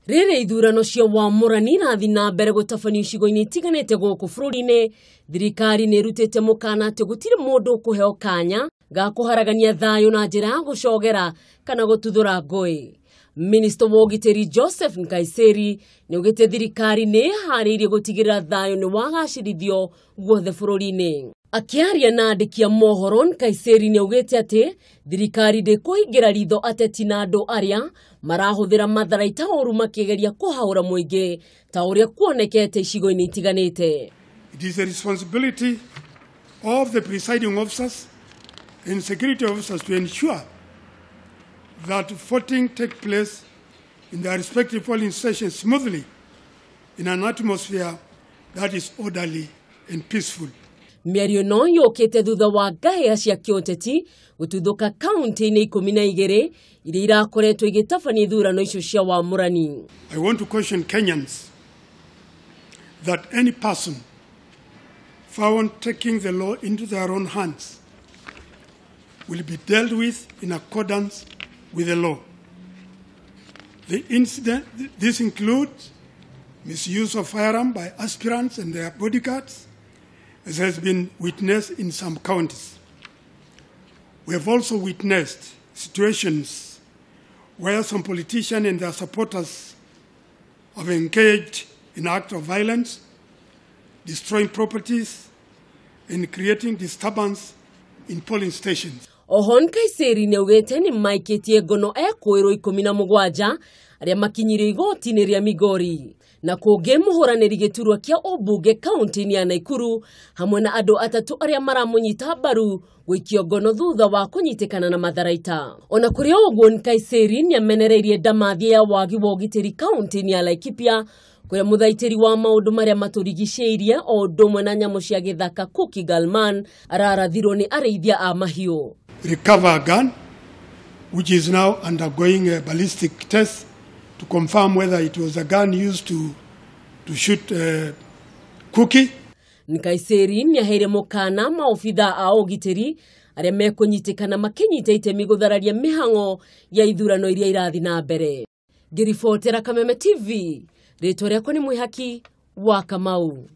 Rere ithurano cia wamurani rathi na mbere gutafanio icigo-ini itiganite guku bururi-ini, thirikari nirutite mukana ati gutiri mundu kuheo kanya ga kuharagania thayo na njira ya gucogera kana gututhura ngui. Minister wa ugitiri Joseph Nkaissery niaugite thirikari ni hariirie gutigirira thayo ni wagacirithio wothe bururi-ini. Akiaria na andiki a mohoro, Nkaissery niaugite ati thirikari ndikuhingira ritho ateti na andu aria marahuthira matharaita oru makigeria kuhaura muingi ta uria kuonekete icigo-ini itiganite. It is the responsibility of the presiding officers and security officers to ensure that voting take place in their respective polling stations smoothly in an atmosphere that is orderly and peaceful. Miario no yokete thutha wa ngahia cia kioteti gututhuka kaunti-ini 12 iria irakoretwo igitabania ithurano icio cia wamurani. I want to caution Kenyans that any person found taking the law into their own hands will be dealt with in accordance with the law. This includes misuse of firearm by aspirants and their bodyguards, as has been witnessed in some counties. We have also witnessed situations where some politicians and their supporters have engaged in acts of violence, destroying properties, and creating disturbance in polling stations. Oho Nkaissery niaugite ni maikitie ngono niekwoerwo 17 aria makinyire igoti-ini ria Migori na kungi muhuraniri giturwa kia obunge kaunti-ini ya Nakuru hamwe na andu atatu aria maramunyita mbaru gwikio ngono thutha wa kunyitikana na matharaita. Ona kuri uguo Nkaissery niamenereirie ndamathia ya wagi wa ugitiri kaunti-ini ya Laikipia kuria muthaitiri wa maundu maria maturigiceirie o ndumwe na nyamu cia githaka Kuki Galman ararathirwo ni areithia a mahiu. Recover a gun which is now undergoing a ballistic test to confirm whether it was a gun used to shoot Kuki. Nkaissery niaheire mukana maofitha a ugitiri aria mekunyitikana makinyita itemi guthararia mihango ya ithurano iria irathi na mbere. Ngiribotera Kameme TV, ritwa riakwa ni Mwihaki wa Kamau.